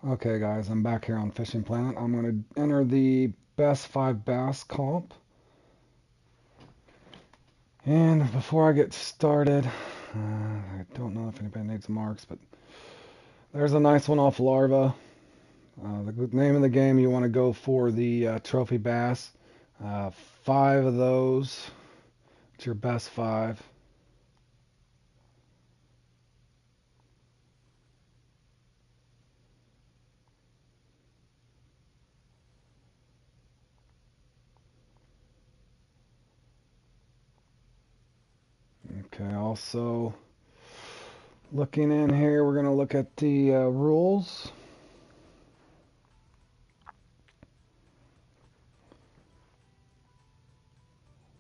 Okay, guys, I'm back here on Fishing Planet. I'm going to enter the best 5 bass comp. And before I get started, I don't know if anybody needs marks, but there's a nice one off Larva. The name of the game, you want to go for the trophy bass. 5 of those. It's your best 5. Okay, also looking in here, we're going to look at the rules.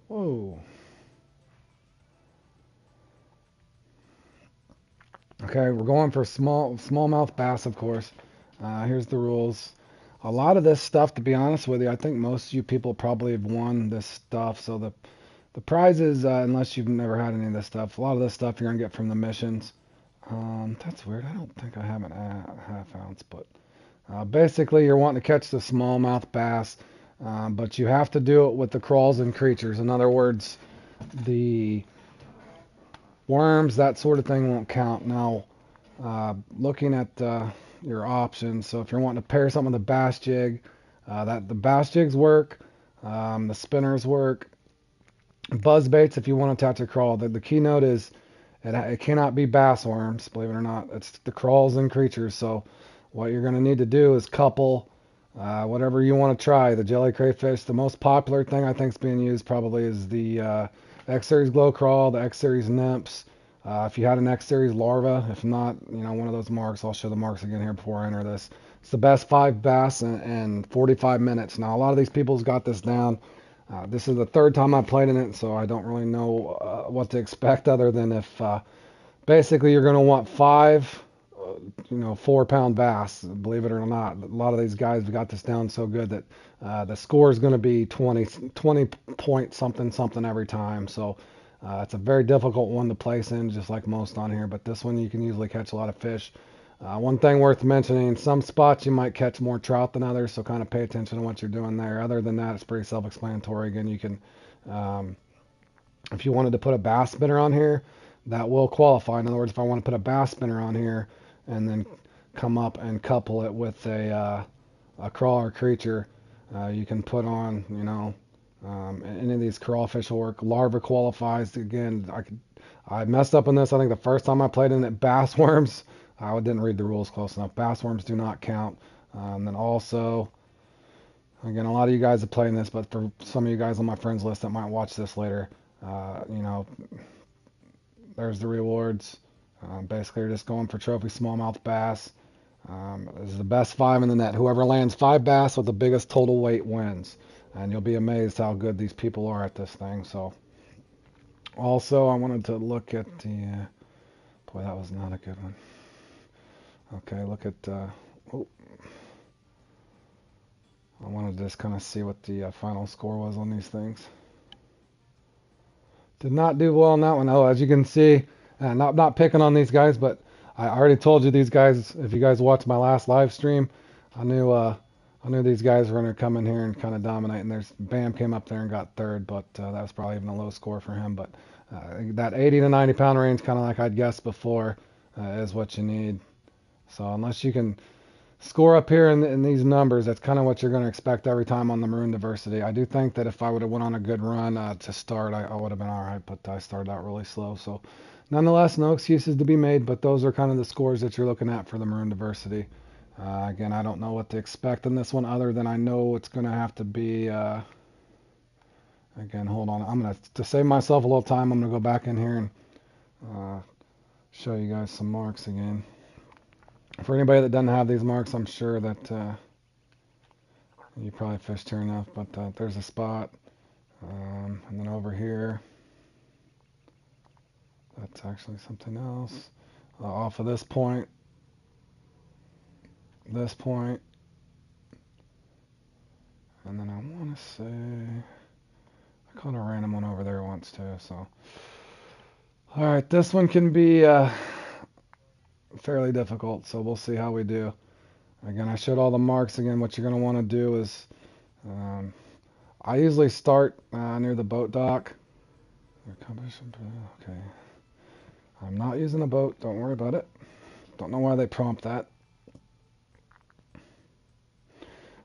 Whoa. Okay, we're going for smallmouth bass, of course. Here's the rules. A lot of this stuff, to be honest with you, I think most of you people probably have won this stuff. So the prizes, unless you've never had any of this stuff, a lot of this stuff you're gonna get from the missions. That's weird. I don't think I have an half ounce, but basically you're wanting to catch the smallmouth bass, but you have to do it with the crawls and creatures. In other words, the worms, that sort of thing won't count. Now, looking at your options, so if you're wanting to pair something with a bass jig, that the bass jigs work, the spinners work, buzz baits if you want to attach a crawl. The keynote is it cannot be bass worms, believe it or not. It's the crawls and creatures. So what you're going to need to do is couple whatever you want to try. The jelly crayfish, the most popular thing I think is being used probably is the X Series Glow Crawl, the X Series Nymphs. If you had an X Series Larva, if not, one of those marks, I'll show the marks again here before I enter this. It's the best 5 bass in 45 minutes. Now, a lot of these people's got this down. This is the third time I've played in it, so I don't really know what to expect other than if basically you're going to want 5 4-pound bass, believe it or not. A lot of these guys have got this down so good that the score is going to be 20 point something something every time. So it's a very difficult one to place in, just like most on here. But this one you can usually catch a lot of fish. One thing worth mentioning, some spots you might catch more trout than others, so kind of pay attention to what you're doing there. Other than that, it's pretty self-explanatory. Again, you can, if you wanted to put a bass spinner on here, that will qualify. In other words, if I want to put a bass spinner on here, and then come up and couple it with a crawler creature. You can put on, any of these crawfish will work. Larva qualifies. Again, I messed up on this. I think the first time I played in it, bass worms. I didn't read the rules close enough. Bass worms do not count. Then also, again, a lot of you guys are playing this, but for some of you guys on my friends list that might watch this later, there's the rewards. Basically, you're just going for trophy smallmouth bass. This is the best 5 in the net. Whoever lands 5 bass with the biggest total weight wins. And you'll be amazed how good these people are at this thing. So, also, I wanted to look at the. Boy, that was not a good one. Okay, look at. Oh, I wanted to just kind of see what the final score was on these things. Did not do well on that one. Oh, as you can see, not picking on these guys, but I already told you these guys. If you guys watched my last live stream, I knew these guys were going to come in here and kind of dominate. And there's Bam came up there and got third, but that was probably even a low score for him. But that 80 to 90 pound range, kind of like I'd guessed before, is what you need. So unless you can score up here in these numbers, that's kind of what you're going to expect every time on the Maroon Diversity. I do think that if I would have went on a good run to start, I would have been all right, but I started out really slow. So nonetheless, no excuses to be made, but those are kind of the scores that you're looking at for the Maroon Diversity. Again, I don't know what to expect in this one other than I know it's going to have to be, again, hold on. I'm going to save myself a little time, I'm going to go back in here and show you guys some marks again. For anybody that doesn't have these marks, I'm sure that you probably fished here enough, but there's a spot. And then over here, that's actually something else. Off of this point, and then I want to say, I caught a random one over there once too, so. Alright, this one can be fairly difficult, so we'll see how we do. Again, I showed all the marks. Again, what you're going to want to do is, I usually start near the boat dock. Okay. I'm not using a boat. Don't worry about it. Don't know why they prompt that.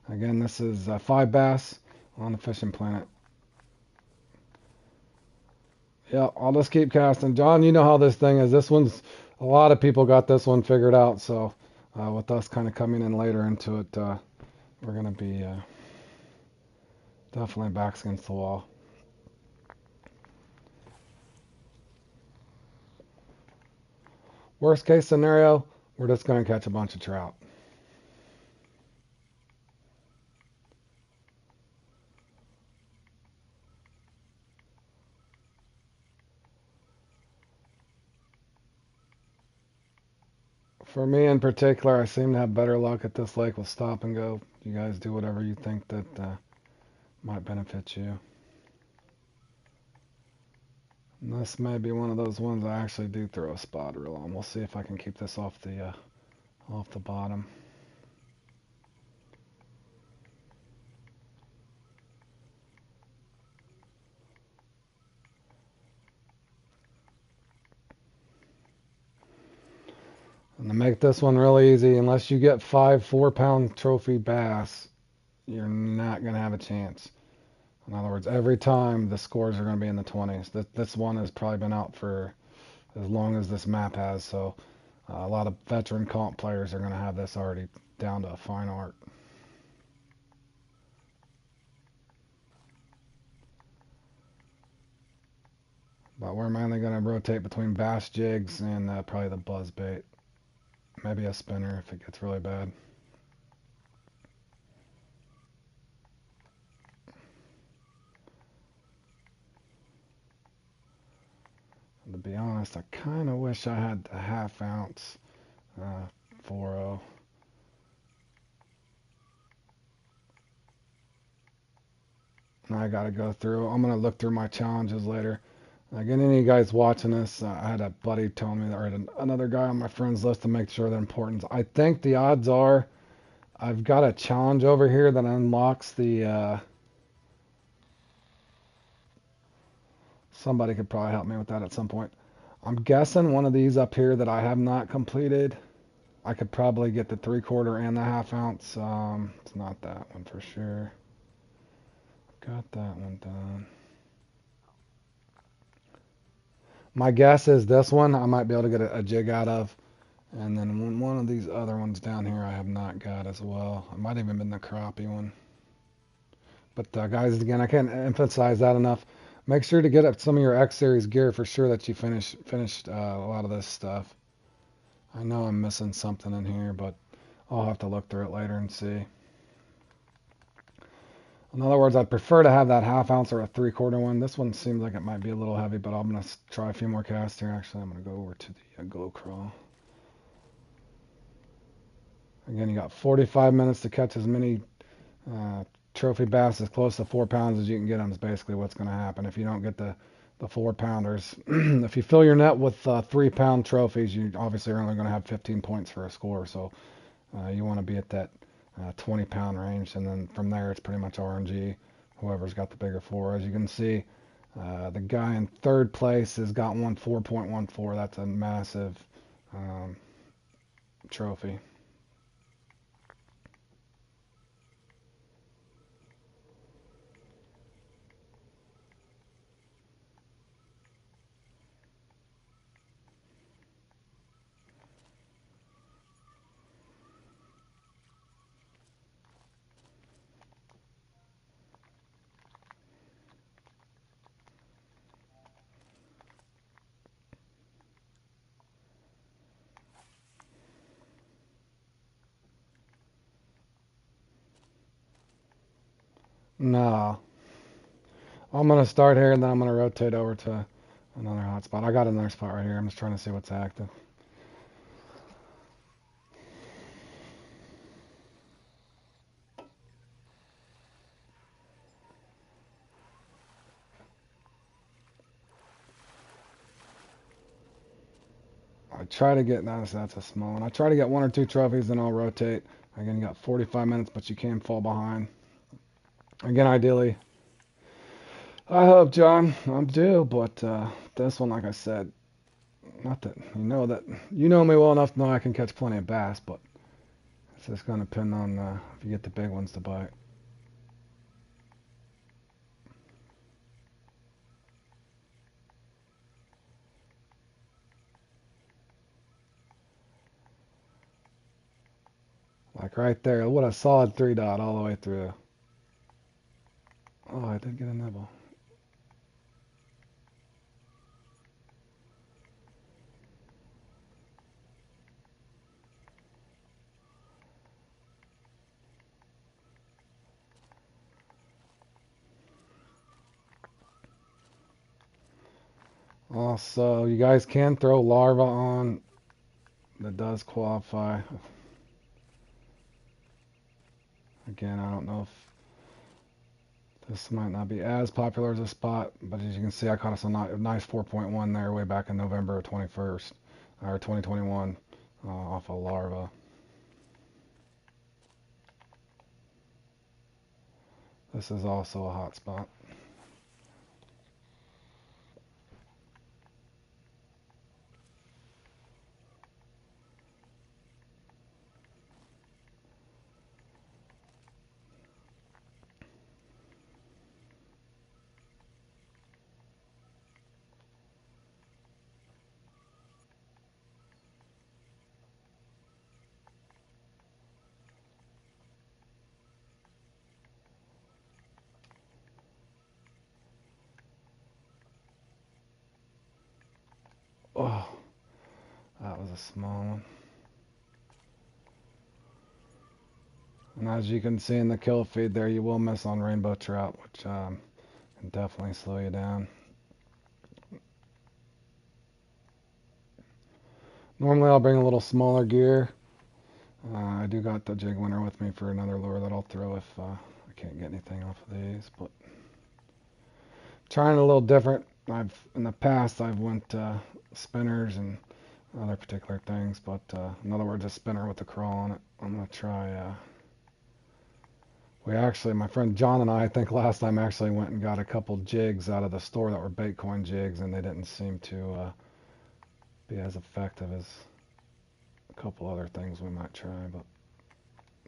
Again, this is 5 bass on the fishing planet. Yeah, I'll just keep casting. John, you know how this thing is. This one's, a lot of people got this one figured out. So with us kind of coming in later into it, we're going to be definitely backs against the wall. Worst case scenario, we're just going to catch a bunch of trout. For me in particular, I seem to have better luck at this lake with stop and go. You guys do whatever you think that might benefit you. And this may be one of those ones I actually do throw a spot reel on. We'll see if I can keep this off the bottom. And to make this one really easy, unless you get 5 4-pound trophy bass, you're not going to have a chance. In other words, every time the scores are going to be in the 20s. This one has probably been out for as long as this map has, so a lot of veteran comp players are going to have this already down to a fine art. But we're mainly going to rotate between bass jigs and probably the buzz bait. Maybe a spinner if it gets really bad. To be honest, I kind of wish I had the 1/2 ounce 4.0. I got to go through. I'm going to look through my challenges later. Again, any of you guys watching this, I had a buddy telling me, or another guy on my friends list to make sure they're important. I think the odds are I've got a challenge over here that unlocks the... somebody could probably help me with that at some point. I'm guessing one of these up here that I have not completed, I could probably get the 3/4 and the 1/2 ounce. It's not that one for sure. Got that one done. My guess is this one I might be able to get a jig out of. And then one of these other ones down here I have not got as well. It might even been the crappie one. But guys, again, I can't emphasize that enough. Make sure to get up some of your X Series gear for sure that you finished a lot of this stuff. I know I'm missing something in here, but I'll have to look through it later and see. In other words, I'd prefer to have that 1/2 ounce or a 3/4 one. This one seems like it might be a little heavy, but I'm going to try a few more casts here. Actually, I'm going to go over to the glow crawl. Again, you got 45 minutes to catch as many trophy bass as close to 4 pounds as you can get them is basically what's going to happen. If you don't get the 4-pounders, if you fill your net with 3-pound trophies, you obviously are only going to have 15 points for a score. So you want to be at that 20-pound range, and then from there it's pretty much RNG, whoever's got the bigger 4. As you can see, the guy in 3rd place has got one 4.14. That's a massive trophy. No, I'm going to start here, and then I'm going to rotate over to another hot spot. I got another spot right here. I'm just trying to see what's active. I try to get, that's a small one. I try to get 1 or 2 trophies, then I'll rotate. Again, you got 45 minutes, but you can fall behind. Again, ideally, I hope, John, I'm due, but this one, like I said, not that you know me well enough to know I can catch plenty of bass, but it's just going to depend on if you get the big ones to bite. Like right there, what a solid 3 dot all the way through. Oh, I did get a nibble. Also, you guys can throw larva on. That does qualify. Again, I don't know if this might not be as popular as a spot, but as you can see, I caught us a nice 4.1 there way back in November 21st, or 2021, off a larva. This is also a hot spot. Oh, that was a small one. And as you can see in the kill feed there, you will miss on rainbow trout, which can definitely slow you down. Normally I'll bring a little smaller gear. I do got the jig winner with me for another lure that I'll throw if I can't get anything off of these. But trying a little different. In the past I've went spinners and other particular things, but in other words, a spinner with a crawl on it. I'm gonna try. My friend John and I think last time actually went and got a couple jigs out of the store that were Baitcoin jigs, and they didn't seem to be as effective as a couple other things we might try, but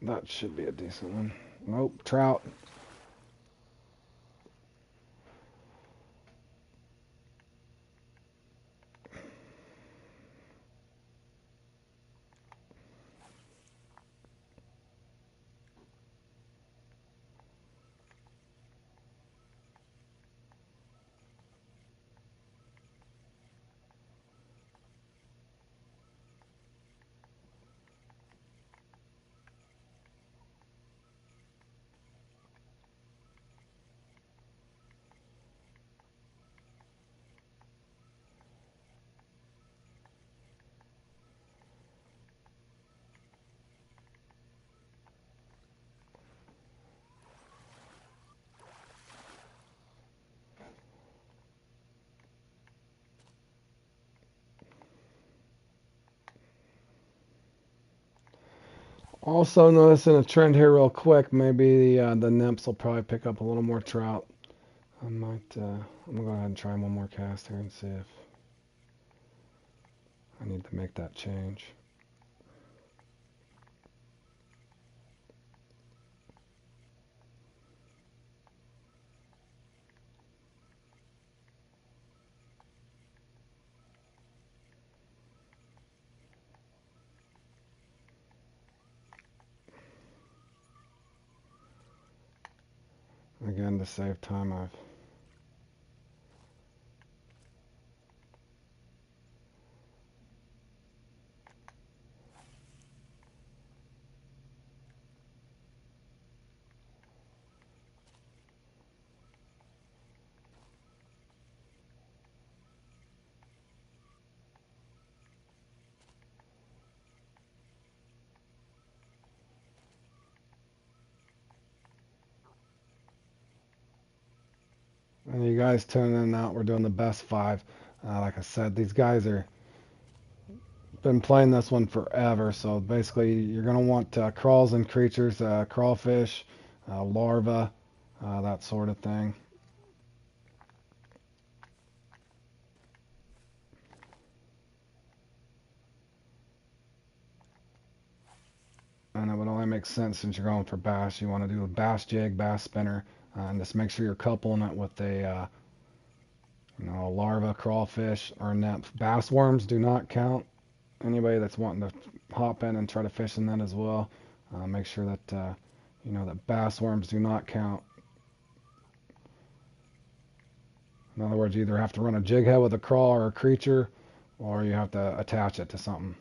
that should be a decent one. Nope, trout. Also noticing a trend here real quick. Maybe the nymphs will probably pick up a little more trout. I'm gonna go ahead and try one more cast here and see if I need to make that change. Again, to save time, and you guys tuning in out. We're doing the best 5. Like I said, these guys are been playing this one forever. So basically, you're going to want crawls and creatures, crawfish, larvae, that sort of thing. And it would only make sense since you're going for bass. You want to do a bass jig, bass spinner, and just make sure you're coupling it with a larva, crawfish, or nymph. Bass worms do not count. Anybody that's wanting to hop in and try to fish in that as well, make sure that that bass worms do not count. In other words, you either have to run a jig head with a crawl or a creature, or you have to attach it to something.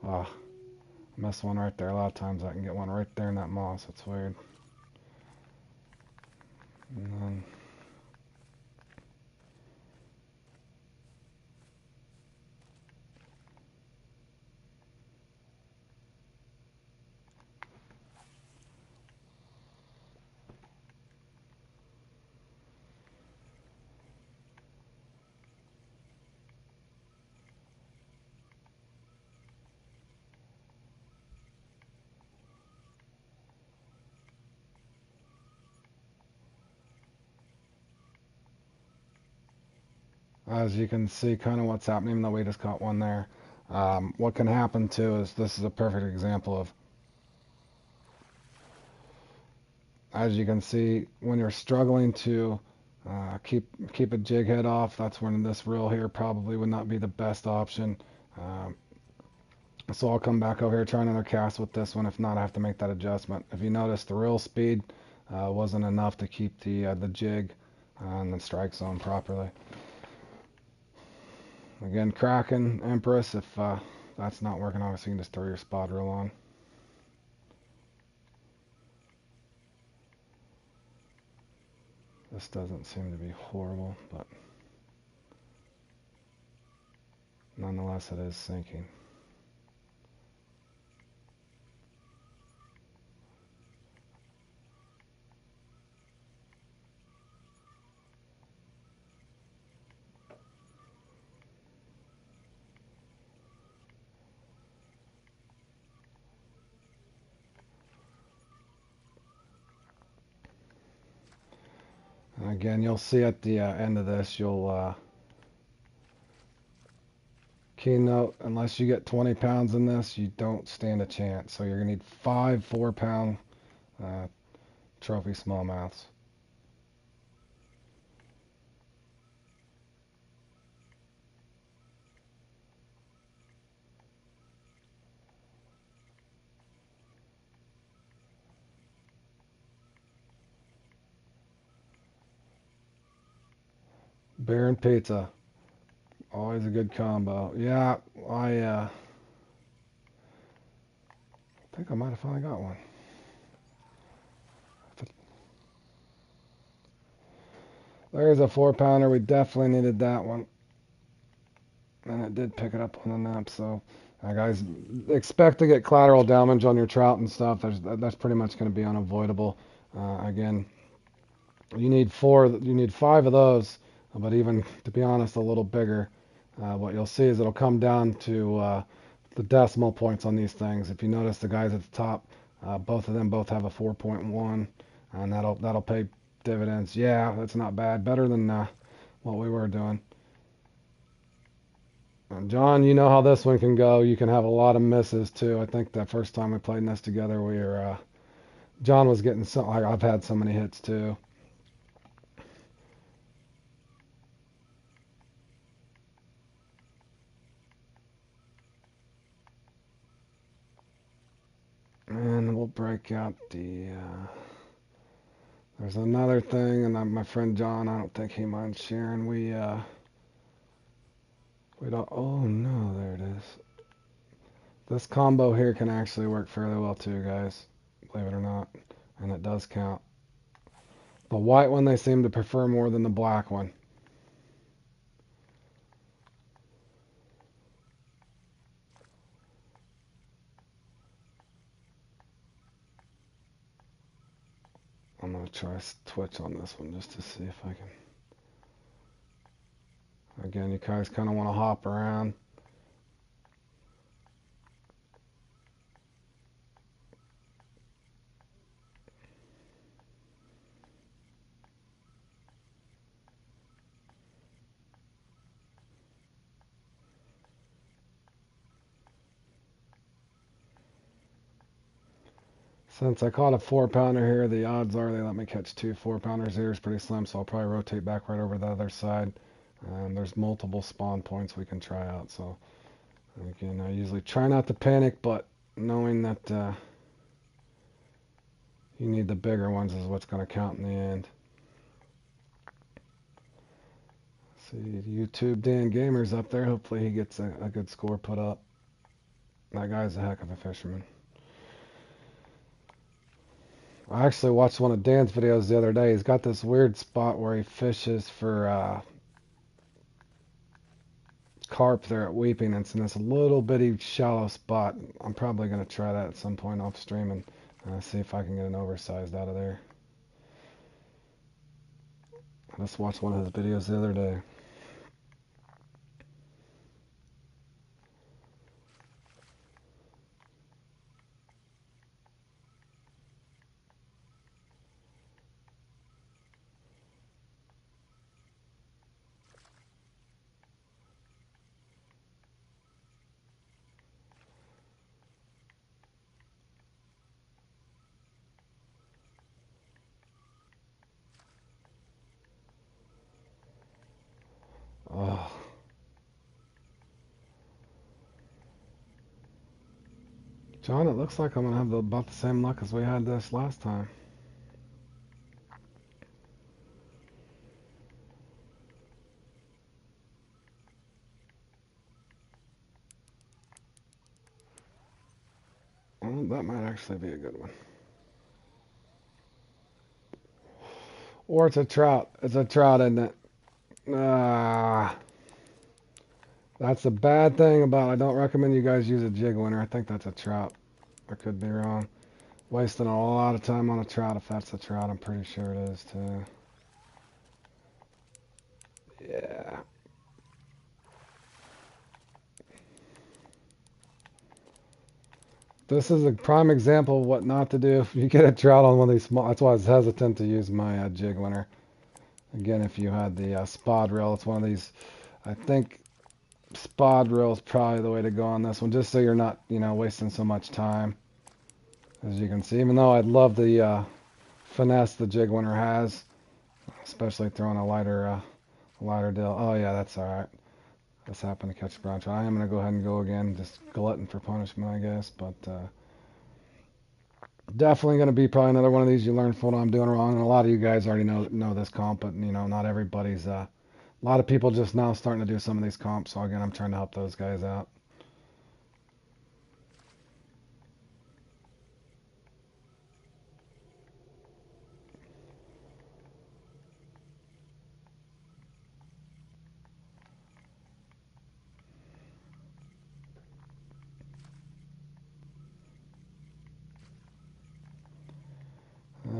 Ah, I missed one right there. A lot of times I can get one right there in that moss. It's weird. And then as you can see, kind of what's happening, even though we just caught one there. What can happen too is this is a perfect example of, as you can see, when you're struggling to keep a jig head off, that's when this reel here probably would not be the best option. So I'll come back over here, try another cast with this one. If not, I have to make that adjustment. If you notice, the reel speed wasn't enough to keep the jig and the strike zone properly. Again, Kraken, Empress, if that's not working, obviously you can just throw your spot reel on. This doesn't seem to be horrible, but nonetheless it is sinking. And again, you'll see at the end of this, you'll keynote, unless you get 20 pounds in this, you don't stand a chance. So you're going to need 5 4-pound trophy smallmouths. Beer and pizza. Always a good combo. Yeah, I think I might have finally got one. There's a 4-pounder. We definitely needed that one. And it did pick it up on the nap. So, guys, expect to get collateral damage on your trout and stuff. That's pretty much going to be unavoidable. Again, you need 5 of those, but even, to be honest, a little bigger. What you'll see is it'll come down to the decimal points on these things. If you notice, the guys at the top, both of them both have a 4.1, and that'll pay dividends. Yeah, that's not bad. Better than what we were doing. And John, you know how this one can go. You can have a lot of misses too. I think the first time we played this together, John was getting some. I've had so many hits too. And we'll break out the. There's another thing, and my friend John, I don't think he minds sharing. We don't. Oh no, there it is. This combo here can actually work fairly well too, guys. Believe it or not, and it does count. The white one they seem to prefer more than the black one. I'm going to try Twitch on this one just to see if I can. Again, you guys kind of want to hop around. Since I caught a 4-pounder here, the odds are they let me catch 2 4-pounders here is pretty slim, so I'll probably rotate back right over the other side. There's multiple spawn points we can try out, so again, I usually try not to panic, but knowing that you need the bigger ones is what's going to count in the end. See, YouTube Dan Gamer's up there. Hopefully he gets a good score put up. That guy's a heck of a fisherman. I actually watched one of Dan's videos the other day. He's got this weird spot where he fishes for carp there at Weeping. It's in this little bitty shallow spot. I'm probably going to try that at some point off stream and see if I can get an oversized out of there. I just watched one of his videos the other day. Oh. John, it looks like I'm going to have about the same luck as we had this last time. Well, that might actually be a good one. Or it's a trout. It's a trout, isn't it? That's the bad thing about I don't recommend you guys use a jig winner. I think that's a trout. I could be wrong. Wasting a lot of time on a trout if that's a trout. I'm pretty sure it is too. Yeah. This is a prime example of what not to do if you get a trout on one of these small. That's why I was hesitant to use my jig winner. Again, if you had the spod reel, it's one of these. I think spod reel is probably the way to go on this one, just so you're not, wasting so much time. As you can see, even though I'd love the finesse the jig winner has, especially throwing a lighter deal. Oh yeah, that's all right. Just happened to catch a brown trout. I am gonna go ahead and go again, just glutton for punishment, I guess. But definitely gonna be probably another one of these you learn from what I'm doing wrong. And a lot of you guys already know this comp, but not everybody's. A lot of people just now starting to do some of these comps. So again, I'm trying to help those guys out.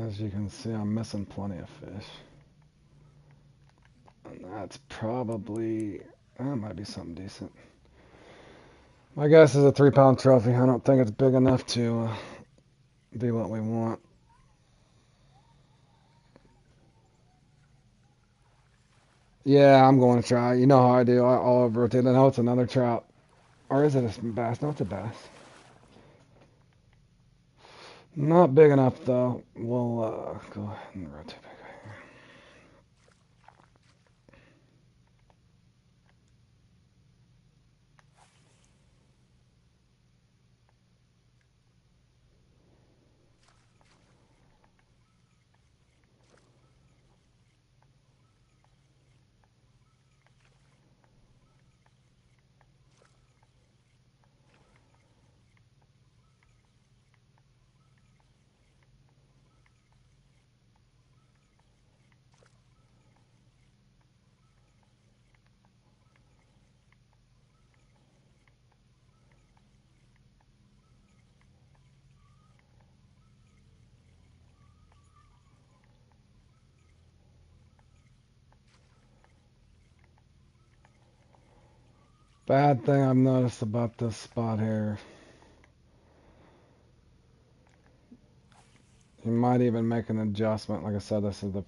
As you can see, I'm missing plenty of fish. And that's probably, that might be something decent. My guess is a 3-pound trophy. I don't think it's big enough to be what we want. Yeah, I'm going to try. You know how I do. I'll rotate. I know it's another trout. Or is it a bass? No, it's a bass. Not big enough, though. We'll go ahead and rotate back here. Bad thing I've noticed about this spot here, you might even make an adjustment. Like I said, this is the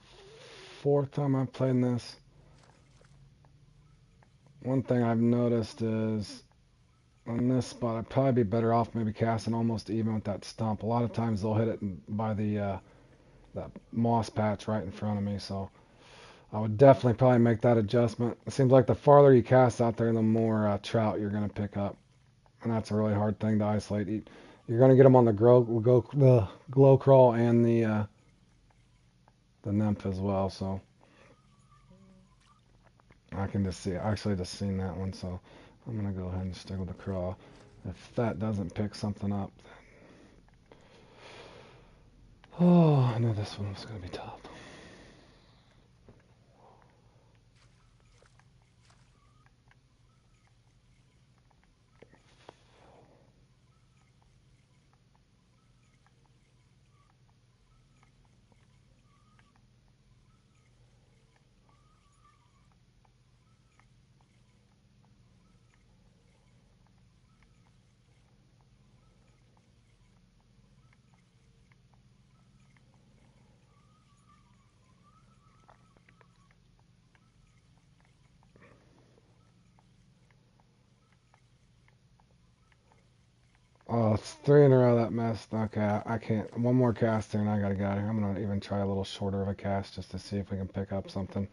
fourth time I've played this. One thing I've noticed is on this spot, I'd probably be better off maybe casting almost even with that stump. A lot of times they'll hit it by the that moss patch right in front of me, so I would definitely probably make that adjustment. It seems like the farther you cast out there, the more trout you're going to pick up, and that's a really hard thing to isolate. You're going to get them on the glow crawl and the nymph as well, so I can just see, actually just seen that one, so I'm going to go ahead and stick with the crawl. If that doesn't pick something up, oh, I know this one was going to be tough. Oh, it's three in a row that missed. Okay, I can't. One more cast here and I gotta get out of here. I'm gonna even try a little shorter of a cast just to see if we can pick up something.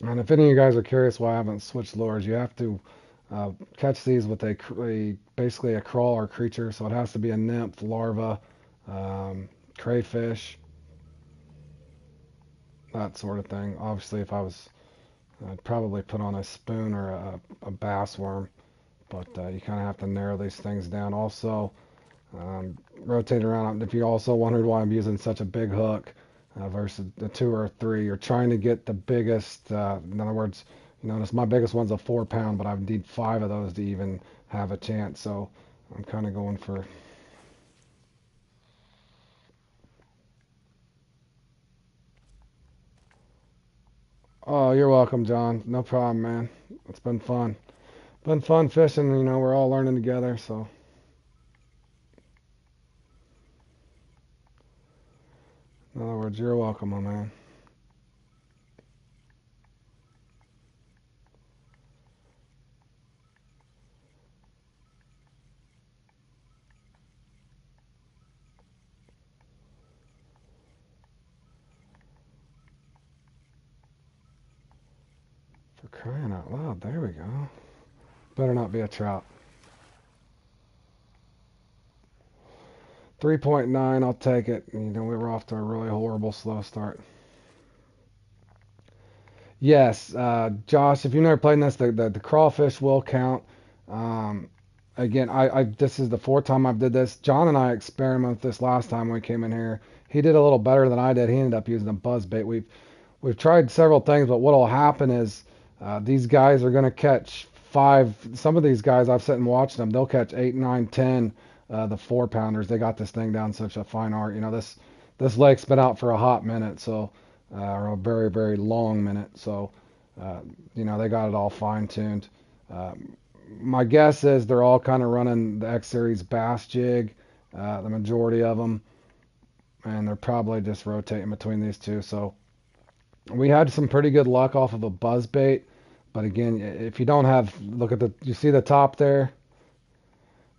And if any of you guys are curious why I haven't switched lures, you have to catch these with basically a crawler creature. So it has to be a nymph, larva, um, crayfish, that sort of thing. Obviously, if I was, I'd probably put on a spoon or a bass worm, but you kind of have to narrow these things down. Also, rotate around. If you also wondered why I'm using such a big hook versus the two or three, you're trying to get the biggest. In other words, you notice my biggest one's a 4 pound, but I need five of those to even have a chance. So I'm kind of going for. Oh, you're welcome, John. No problem, man. It's been fun. Been fun fishing. You know, we're all learning together. So in other words, you're welcome, my man. For crying out loud, there we go. Better not be a trout. 3.9, I'll take it. You know, we were off to a really horrible slow start. Yes, Josh, if you've never played this, the crawfish will count. Um, again, I this is the fourth time I've did this. John and I experimented with this last time we came in here. He did a little better than I did. He ended up using a buzz bait. We've tried several things, but what'll happen is these guys are going to catch five. Some of these guys I've sat and watched them. They'll catch 8, 9, 10. The 4 pounders. They got this thing down such a fine art. You know, this lake's been out for a hot minute, so or a very very long minute. So uh, you know they got it all fine tuned. My guess is they're all kind of running the X Series bass jig, the majority of them, and they're probably just rotating between these two. So We had some pretty good luck off of a buzz bait, but again, if you don't have, look at you see the top there,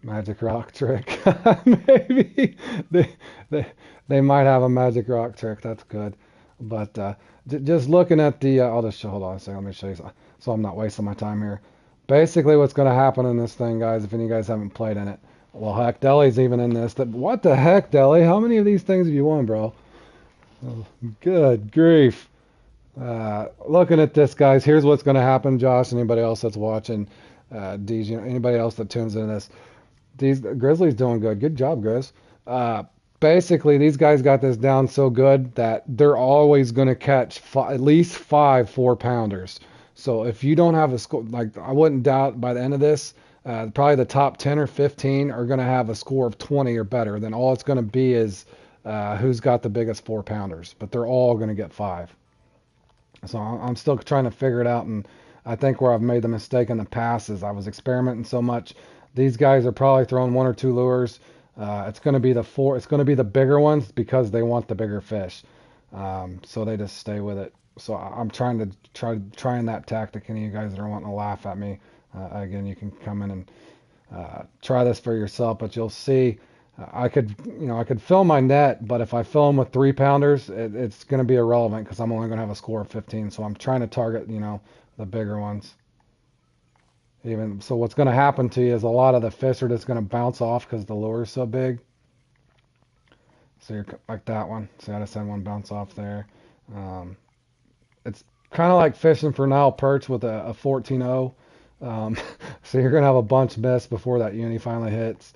magic rock trick. Maybe they, they they might have a magic rock trick. That's good, but just looking at the, I'll just hold on a second. Let me show you, so I'm not wasting my time here. Basically, what's going to happen in this thing, guys, if any of you guys haven't played in it, well, heck, Deli's even in this. What the heck, Deli? How many of these things have you won, bro? Oh, good grief. Looking at this, guys, here's what's going to happen, Josh, anybody else that's watching, DJ, anybody else that tunes into this. These Grizzlies doing good. Good job, Grizz. Uh, Basically, these guys got this down so good that they're always going to catch at least 5 4-pounders. So if you don't have a score, like I wouldn't doubt by the end of this, probably the top 10 or 15 are going to have a score of 20 or better. Then all it's going to be is who's got the biggest 4-pounders. But they're all going to get 5. So I'm still trying to figure it out, and I think where I've made the mistake in the past is I was experimenting so much. These guys are probably throwing 1 or 2 lures. It's going to be the four. It's going to be the bigger ones because they want the bigger fish. So they just stay with it. So I'm trying that tactic. Any of you guys that are wanting to laugh at me, again, you can come in and try this for yourself. But you'll see. I could fill my net, but if I fill them with 3-pounders, it's going to be irrelevant because I'm only going to have a score of 15. So I'm trying to target, the bigger ones. Even so, what's going to happen to you is a lot of the fish are just going to bounce off because the lure is so big. So you're like that one. See, I just had one bounce off there. Um, it's kind of like fishing for Nile perch with a 14-0. So you're going to have a bunch miss before that uni finally hits.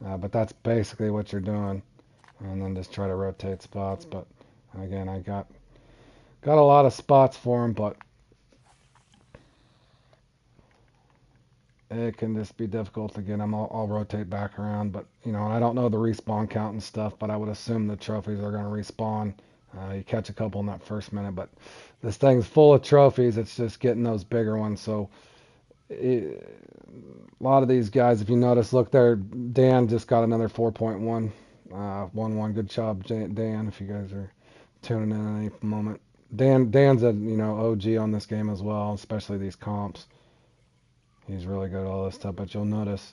But that's basically what you're doing, and then just try to rotate spots. But again, I got a lot of spots for them, but it can just be difficult to get them. I'll rotate back around, but I don't know the respawn count and stuff, but I would assume the trophies are going to respawn. You catch a couple in that first minute, but this thing's full of trophies. It's just getting those bigger ones. So a lot of these guys, if you notice, look there, Dan just got another 4.1, 1-1. Good job, Dan, if you guys are tuning in at any moment. Dan's a, OG on this game as well, especially these comps. He's really good at all this stuff, but you'll notice,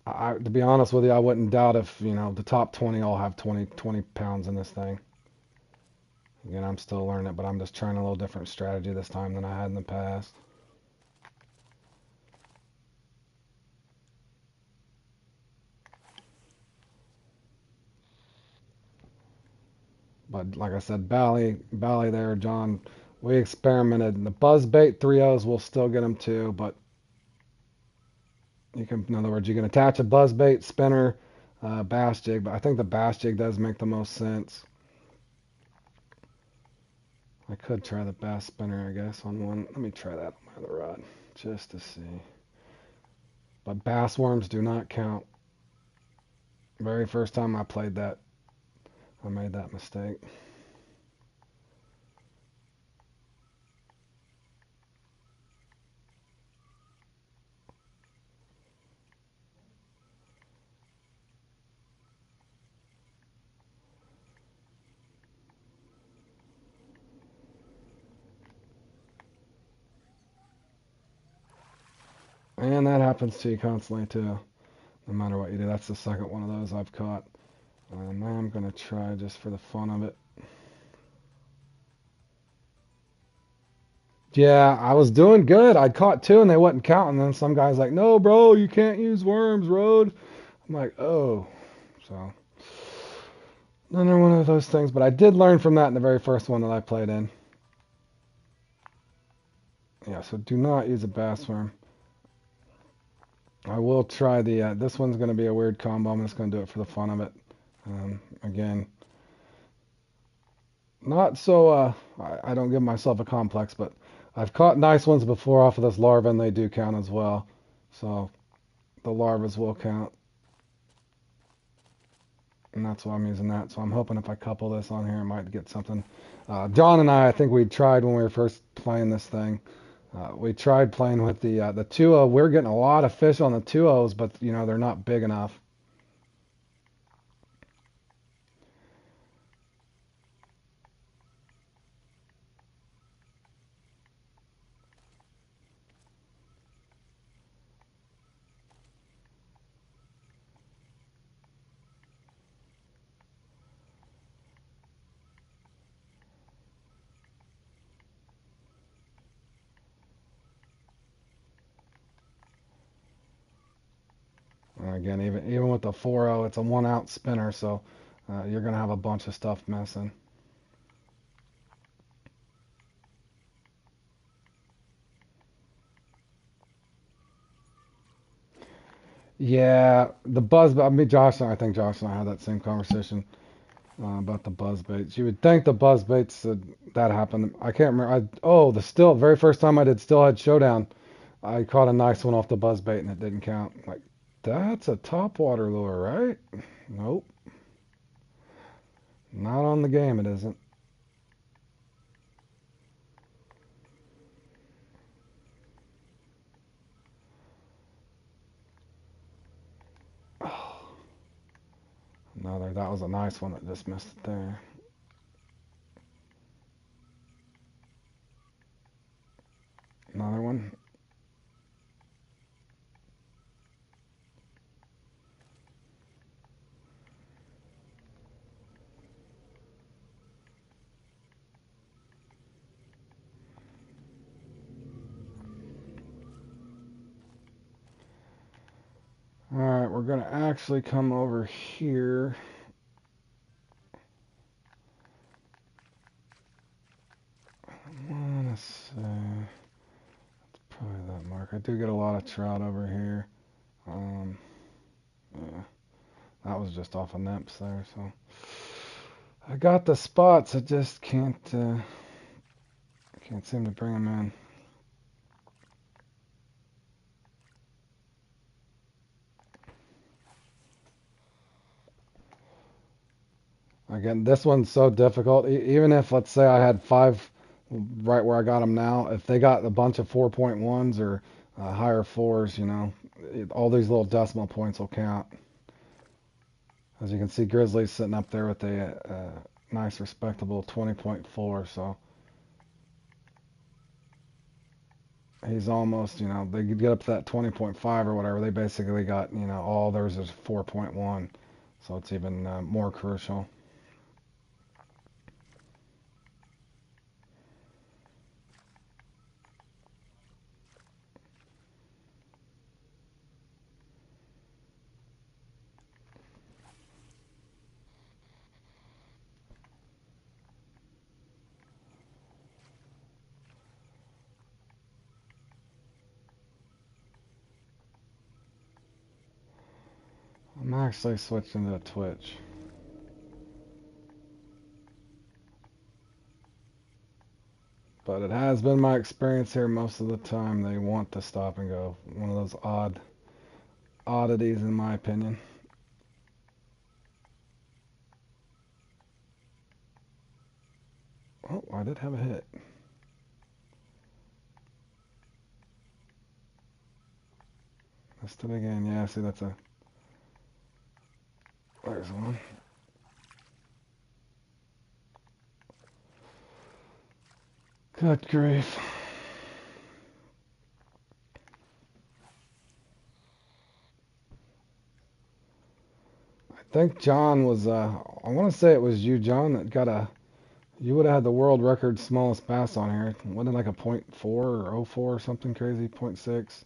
to be honest with you, I wouldn't doubt if, the top 20 all have 20 pounds in this thing. Again, I'm still learning it, but I'm just trying a little different strategy this time than I had in the past. But like I said, Bally there, John, we experimented. The buzzbait 3.0s will still get them too, but in other words, you can attach a buzzbait, spinner, bass jig, but I think the bass jig does make the most sense. I could try the bass spinner, I guess, on one. Let me try that on my other rod, just to see. But bass worms do not count. Very first time I played that, I made that mistake. And that happens to you constantly too, no matter what you do. That's the second one of those I've caught. Now I'm going to try just for the fun of it. Yeah, I was doing good. I'd caught 2 and they wasn't counting. Then some guy's like, no, bro, you can't use worms, Road. I'm like, oh. So, another one of those things. But I did learn from that in the very first one that I played in. Yeah, so do not use a bass worm. I will try this one's going to be a weird combo. I'm just going to do it for the fun of it. Again, not so, I don't give myself a complex, but I've caught nice ones before off of this larva, and they do count as well. So the larvas will count. And that's why I'm using that. So I'm hoping if I couple this on here, I might get something. John and I think we tried when we were first playing this thing. We tried playing with the 2.0. We're getting a lot of fish on the 2.0s, but they're not big enough. again, even with the 4-0, it's a 1 out spinner, so you're gonna have a bunch of stuff missing. Yeah, the buzz. I mean, I think Josh and I had that same conversation about the buzz baits. You would think the buzz baits that happened. I can't remember. The still very first time I did Stillhead Showdown, I caught a nice one off the buzz bait and it didn't count. Like, that's a topwater lure, right? Nope, not on the game. It isn't. Another. That was a nice one that just missed it there. Another one. All right, we're gonna actually come over here. I wanna say probably that mark. I do get a lot of trout over here. Um, yeah, that was just off of Nemps there, so I got the spots. I just can't seem to bring them in. Again, this one's so difficult. Even if, let's say, I had 5 right where I got them now, if they got a bunch of 4.1s or higher 4s, all these little decimal points will count. As you can see, Grizzly's sitting up there with a nice, respectable 20.4. So he's almost, they could get up to that 20.5 or whatever. They basically got, all theirs is 4.1. So it's even more crucial. I'm actually switching to Twitch. But it has been my experience here most of the time. They want to stop and go. One of those oddities, in my opinion. Oh, I did have a hit. Missed it again. Yeah, see, there's one. Good grief. I think John was, I want to say it was you, John, that you would have had the world record smallest bass on here. Wasn't it like a .4 or .04 or something crazy? .6.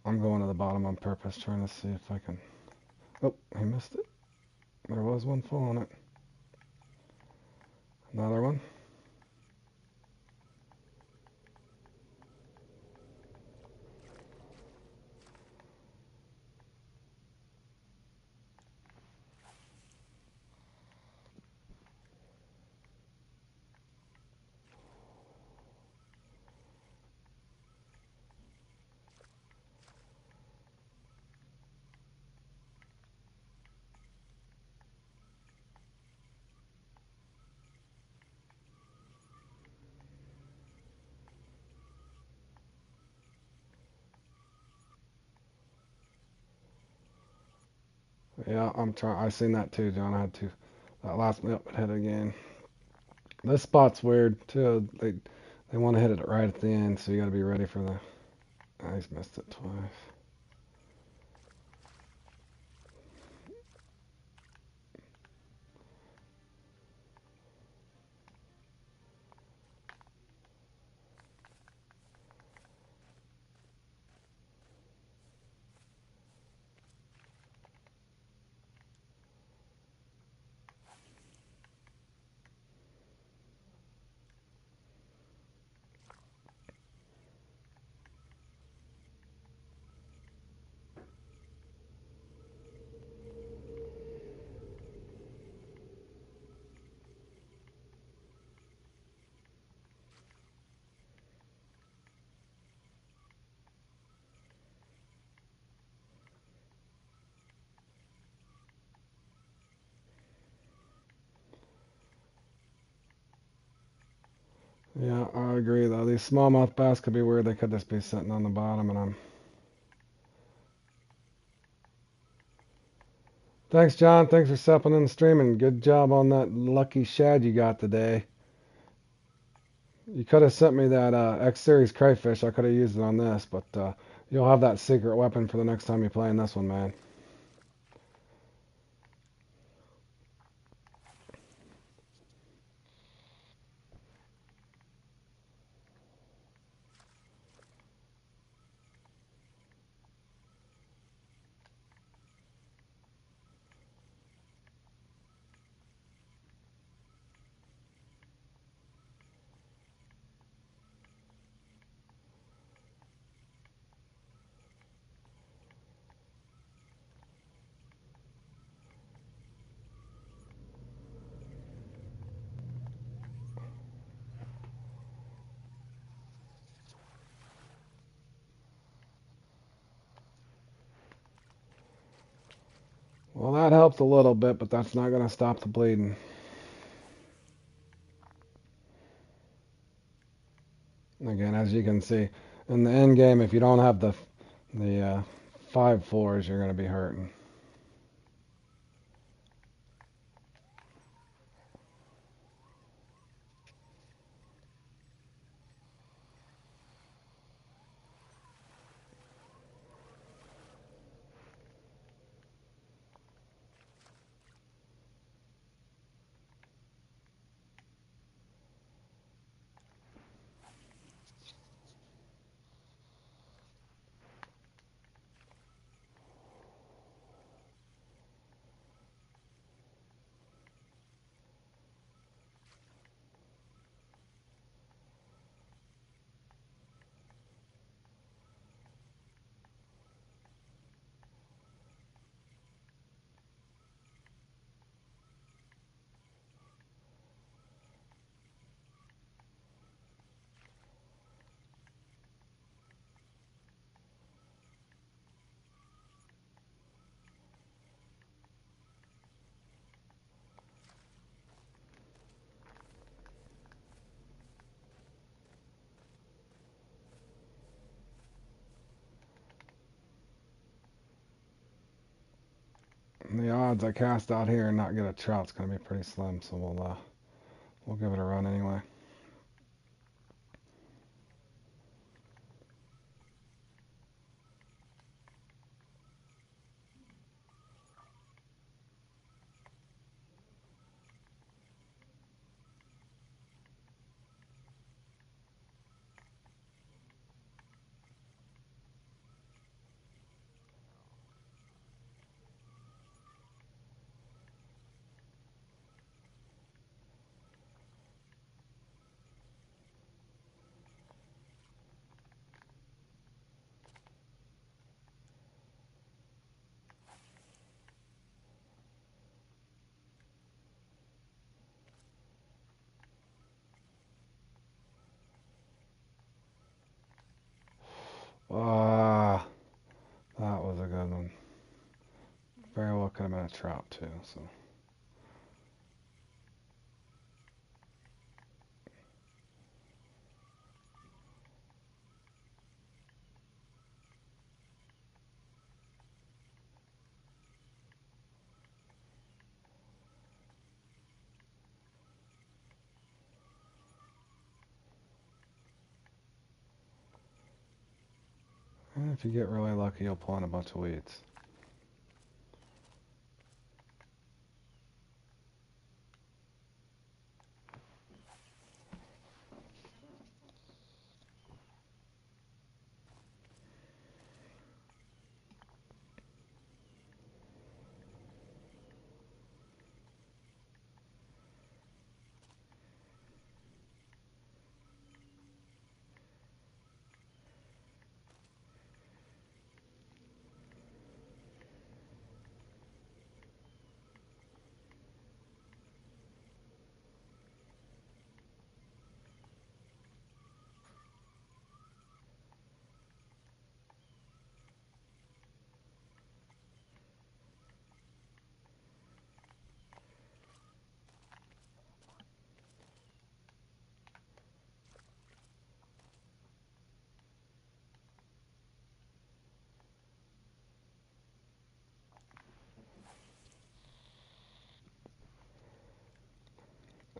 I'm going to the bottom on purpose, trying to see if I can. Oh, he missed it. There was one full on it. Another one. Yeah, I'm trying. I seen that too, John. I had to. That last one, yep, it hit again. This spot's weird too. They want to hit it right at the end, so you got to be ready for the. He's missed it twice. Yeah, I agree though. These smallmouth bass could be weird. They could just be sitting on the bottom, and I'm. Thanks, John. Thanks for stepping in the stream, and good job on that lucky shad you got today. You could have sent me that X Series crayfish. I could have used it on this, but you'll have that secret weapon for the next time you play in this one, man. Well, that helped a little bit, but that's not going to stop the bleeding. Again, as you can see, in the end game, if you don't have the 5 4s, you're going to be hurting. The odds I cast out here and not get a trout's going to be pretty slim, so we'll give it a run anyway. Ah, that was a good one. Very well could have been a trout too. So. And if you get really lucky, you'll pull in a bunch of weeds.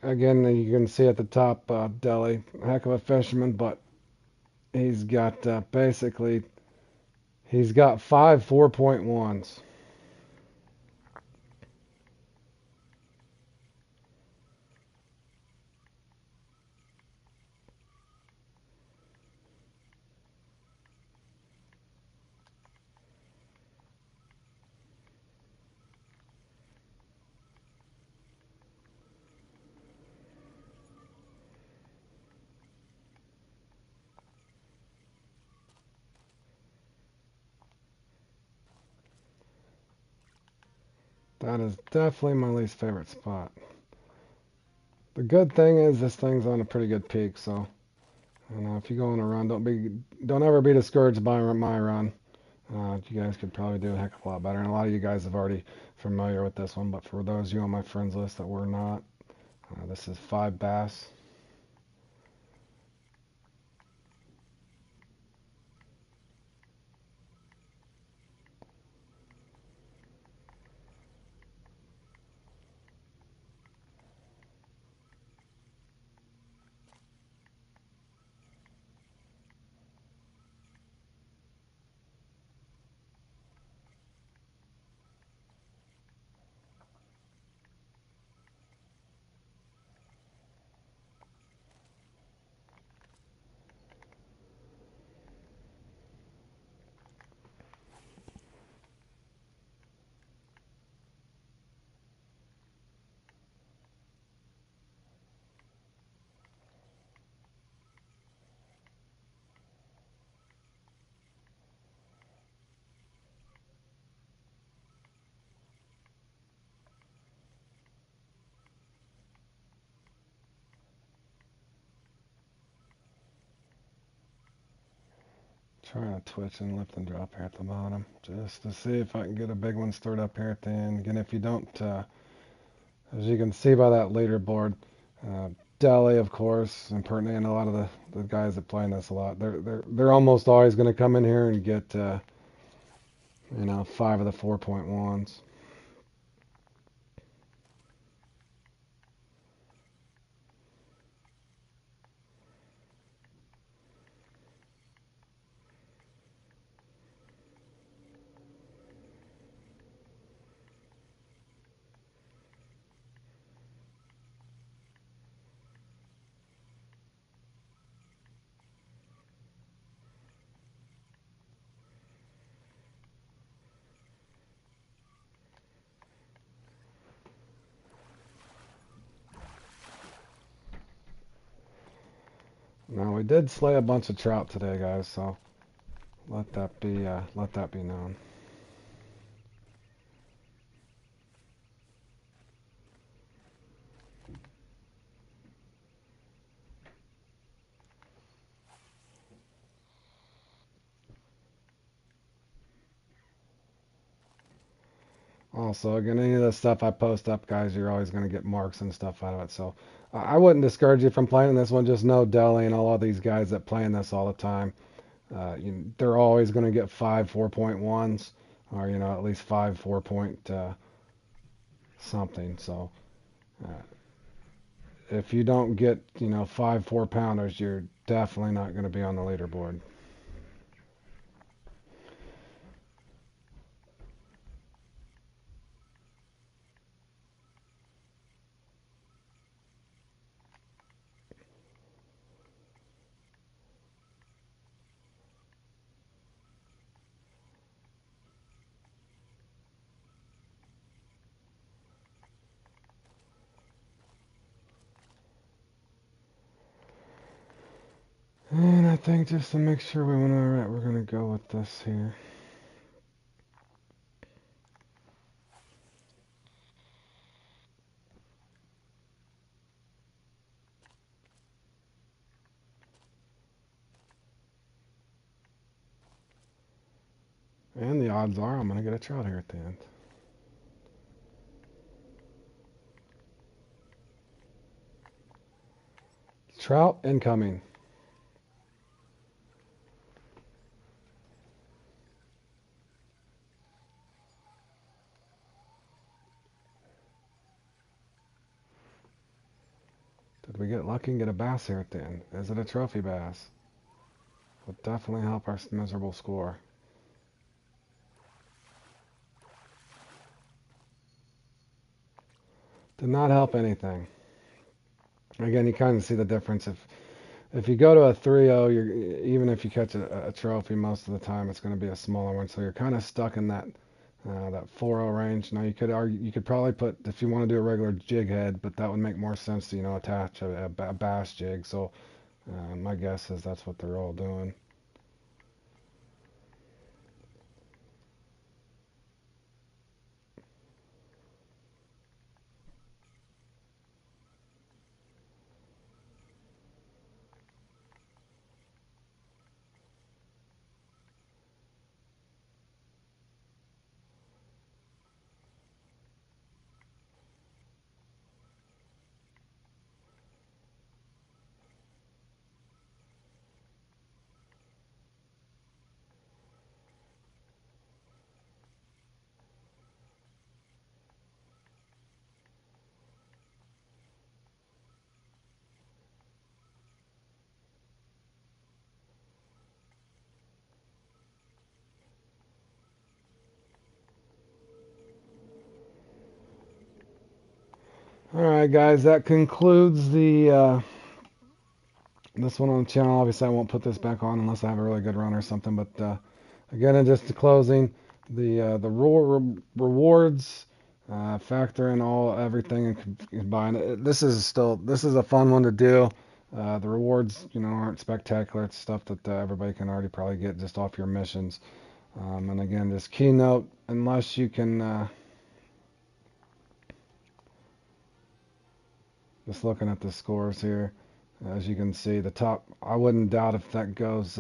Again, you can see at the top, Deli, heck of a fisherman, but he's got basically, he's got 5 4.1s. That is definitely my least favorite spot. The good thing is this thing's on a pretty good peak, so if you go on a run, don't ever be discouraged by my run. You guys could probably do a heck of a lot better, and a lot of you guys have already familiar with this one. But for those of you on my friends list that were not, this is 5 bass. Trying to twitch and lift and drop here at the bottom, just to see if I can get a big one stirred up here at the end. Again, if you don't, as you can see by that leaderboard, uh, Deli, of course, and Pertney, and a lot of the guys that play in this a lot, they're almost always going to come in here and get 5 of the 4.1s. Now we did slay a bunch of trout today, guys, so let that be known. Also, again, any of the stuff I post up, guys, you're always going to get marks and stuff out of it. So I wouldn't discourage you from playing this one. Just know Deli and all of these guys that play in this all the time, they're always going to get 5 4.1s, or at least 5 4 point something. So uh, if you don't get 5 4 pounders, you're definitely not going to be on the leaderboard. think just to make sure we went alright, we're going to go with this here. And the odds are I'm going to get a trout here at the end. Trout incoming. Did we get lucky and get a bass here at the end? Is it a trophy bass? Would definitely help our miserable score. Did not help anything. Again, you kind of see the difference. If you go to a 3-0, even if you catch a trophy, most of the time it's going to be a smaller one. So you're kind of stuck in that 4-0 range. Now you could probably put, if you want to do a regular jig head, but that would make more sense to attach a bass jig. So my guess is that's what they're all doing. All right, guys, that concludes the this one on the channel. Obviously, I won't put this back on unless I have a really good run or something. But again, and just to closing, the rewards factor in everything and combine it. This is a fun one to do. The rewards, aren't spectacular. It's stuff that everybody can already probably get just off your missions. And again, just keynote, unless you can. Just looking at the scores here, as you can see, the top, I wouldn't doubt if that goes,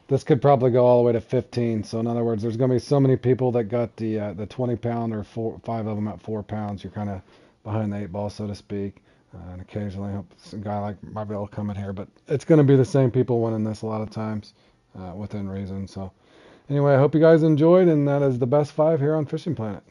this could probably go all the way to 15. So in other words, there's going to be so many people that got the 20 pound or 5 of them at 4 pounds. You're kind of behind the 8 ball, so to speak. And occasionally a guy like might be able to come in here, but it's going to be the same people winning this a lot of times, within reason. So anyway, I hope you guys enjoyed, and that is the best 5 here on Fishing Planet.